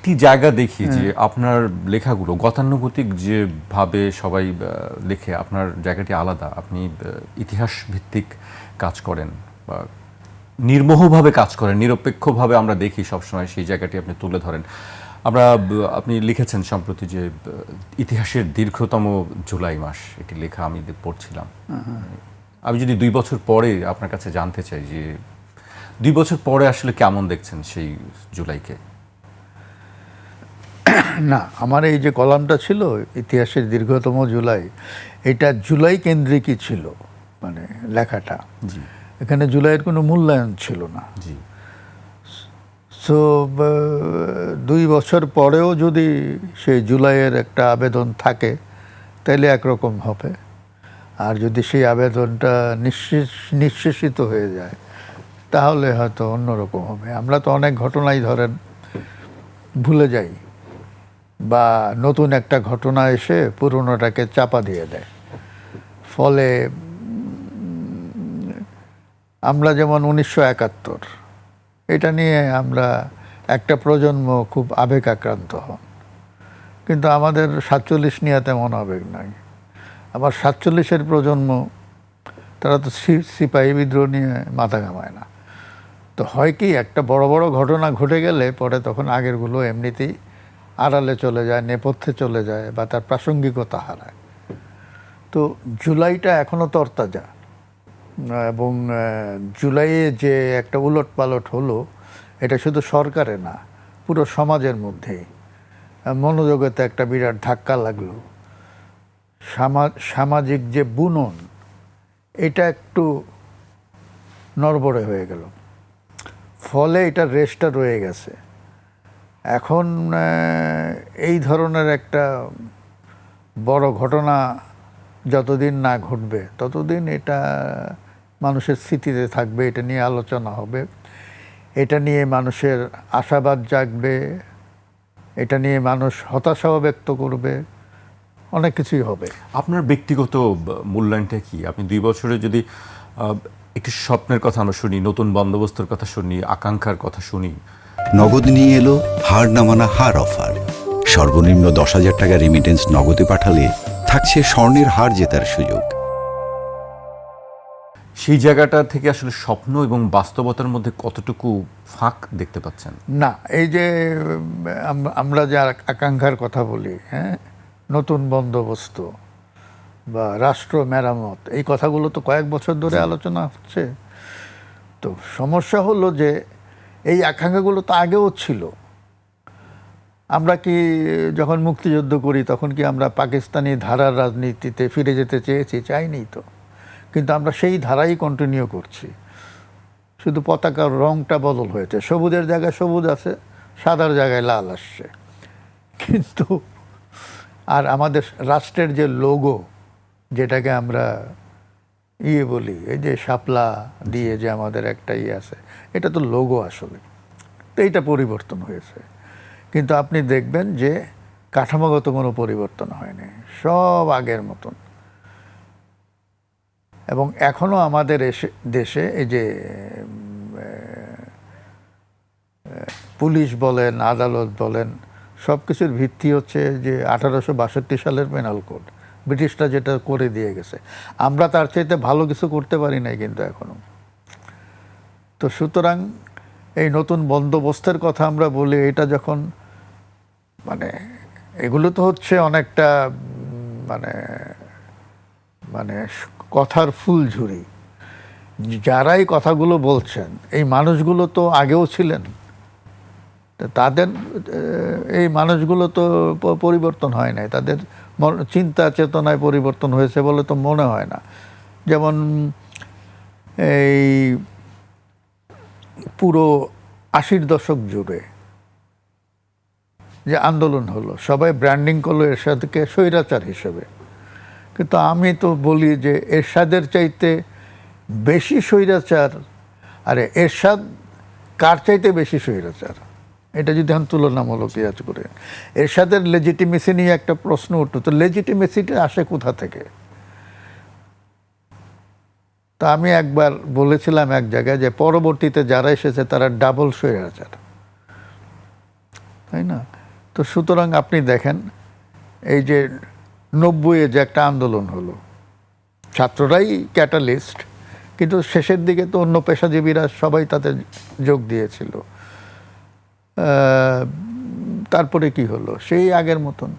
একটি জায়গা দেখি যে আপনার লেখাগুলো গতানুগতিক যেভাবে সবাই লেখে, আপনার জায়গাটি আলাদা। আপনি ইতিহাস ভিত্তিক কাজ করেন বা নির্মোহভাবে কাজ করেন, নিরপেক্ষভাবে আমরা দেখি সবসময় সেই জায়গাটি আপনি তুলে ধরেন। আপনি লিখেছেন সম্প্রতি যে ইতিহাসের দীর্ঘতম জুলাই মাস, এটি লেখা আমি পড়ছিলাম। আমি যদি 2 বছর পরে আপনার কাছে জানতে চাই যে 2 বছর পরে আসলে কেমন দেখছেন সেই জুলাইকে? না, আমার এই যে কলামটা ছিল ইতিহাসের দীর্ঘতম জুলাই, এটা জুলাই কেন্দ্রিকই ছিল, মানে লেখাটা। জি এখানে জুলাইয়ের কোনো মূল্যায়ন ছিল না। জি। সো 2 বছর পরেও যদি সেই জুলাইয়ের একটা আবেদন থাকে তাহলে একরকম হবে, আর যদি সেই আবেদনটা নিঃশেষিত হয়ে যায় তাহলে হয়তো অন্যরকম হবে। আমরা তো অনেক ঘটনাই ধরেন ভুলে যাই, বা নতুন একটা ঘটনা এসে পুরনোটাকে চাপা দিয়ে দেয়। ফলে আমরা যেমন 1971 এটা নিয়ে আমরা একটা প্রজন্ম খুব আবেগ আক্রান্ত হন, কিন্তু আমাদের 47 নিয়ে তেমন আবেগ নাই। আবার 47-এর প্রজন্ম তারা তো সিপাহী বিদ্রোহ নিয়ে মাথা ঘামায় না। তো হয় কি, একটা বড় বড় ঘটনা ঘটে গেলে পরে তখন আগেরগুলো এমনিতেই আড়ালে চলে যায়, নেপথ্যে চলে যায়, বা তার প্রাসঙ্গিকতা হারায়। তো জুলাইটা এখনও তরতাজা, এবং জুলাইয়ে যে একটা উলটপালট হলো, এটা শুধু সরকারে না, পুরো সমাজের মধ্যেই মনোযোগেতে একটা বিরাট ধাক্কা লাগলো। সামাজিক যে বুনন, এটা একটু নড়বড়ে হয়ে গেল, ফলে এটা রেশটা রয়ে গেছে। এখন এই ধরনের একটা বড় ঘটনা যতদিন না ঘটবে ততদিন এটা মানুষের স্মৃতিতে থাকবে, এটা নিয়ে আলোচনা হবে, এটা নিয়ে মানুষের আশাবাদ জাগবে, এটা নিয়ে মানুষ হতাশাও ব্যক্ত করবে, অনেক কিছুই হবে। আপনার ব্যক্তিগত মূল্যায়নটা কি? আপনি 2 বছরে যদি একটি স্বপ্নের কথা আমরা শুনি, নতুন বন্দোবস্তের কথা শুনি, আকাঙ্ক্ষার কথা শুনি। নগদ নিয়ে এলো হার না মানা হার অফার। সর্বনিম্ন 10,000 টাকা রেমিটেন্স নগদে পাঠালে থাকছে স্বর্ণের হার জেতার সুযোগ। সেই জায়গাটা থেকে আসলে স্বপ্ন এবং বাস্তবতার মধ্যে কতটুকু ফাঁক দেখতে পাচ্ছেন? না, এই যে আমরা যে আকাঙ্ক্ষার কথা বলি, হ্যাঁ, নতুন বন্দোবস্ত বা রাষ্ট্র মেরামত, এই কথাগুলো তো কয়েক বছর ধরে আলোচনা হচ্ছে। তো সমস্যা হলো যে এই আকাঙ্ক্ষাগুলো তো আগেও ছিল। আমরা কি যখন মুক্তিযুদ্ধ করি তখন কি আমরা পাকিস্তানি ধারার রাজনীতিতে ফিরে যেতে চেয়েছি? চাইনি তো, কিন্তু আমরা সেই ধারাই কন্টিনিউ করছি, শুধু পতাকার রংটা বদল হয়েছে। সবুজের জায়গায় সবুজ আছে, সাদার জায়গায় লাল আসছে। কিন্তু আর আমাদের রাষ্ট্রের যে লোগো, যেটাকে আমরা বলি, এই যে শাপলা দিয়ে যে আমাদের একটা আছে, এটা তো লোগো আসলে। তো এইটা পরিবর্তন হয়েছে, কিন্তু আপনি দেখবেন যে কাঠামোগত কোনো পরিবর্তন হয়নি, সব আগের মতন। এবং এখনও আমাদের দেশে এই যে পুলিশ বলেন, আদালত বলেন, সব কিছুর ভিত্তি হচ্ছে যে 1862 সালের পেনাল কোড, ব্রিটিশরা যেটা করে দিয়ে গেছে। আমরা তার চাইতে ভালো কিছু করতে পারি নাই কিন্তু এখনো। তো সুতরাং এই নতুন বন্দোবস্তের কথা আমরা বলি, এটা যখন মানে এগুলো তো হচ্ছে অনেকটা মানে মানে কথার ফুলঝুরি। যারাই কথাগুলো বলছেন এই মানুষগুলো তো আগেও ছিলেন, তাদের এই মানুষগুলো তো পরিবর্তন হয় নাই, তাদের চিন্তা চেতনায় পরিবর্তন হয়েছে বলে তো মনে হয় না। যেমন এই পুরো 80-র দশক জুড়ে যে আন্দোলন হলো, সবাই ব্র্যান্ডিং করলো এরশাদকে স্বৈরাচার হিসেবে, কিন্তু আমি তো বলি যে এরশাদের চাইতে বেশি স্বৈরাচার, আরে এরশাদ কার চাইতে বেশি স্বৈরাচার, এটা যদি এখন তুলনামূলক ইয়াজ করে। এরশাদের লেজিটিমেসি নিয়ে একটা প্রশ্ন উঠতো, তো লেজিটিমেসিটা আসে কোথা থেকে? তা আমি একবার বলেছিলাম এক জায়গায় যে পরবর্তীতে যারা এসেছে তারা ডাবল স্বৈরাচার। তাই না? তো সুতরাং আপনি দেখেন এই যে 90-এ যে একটা আন্দোলন হলো, ছাত্ররাই ক্যাটালিস্ট, কিন্তু শেষের দিকে তো অন্য পেশাজীবীরা সবাই তাতে যোগ দিয়েছিল। তারপরে কি হলো? সেই আগের মতন।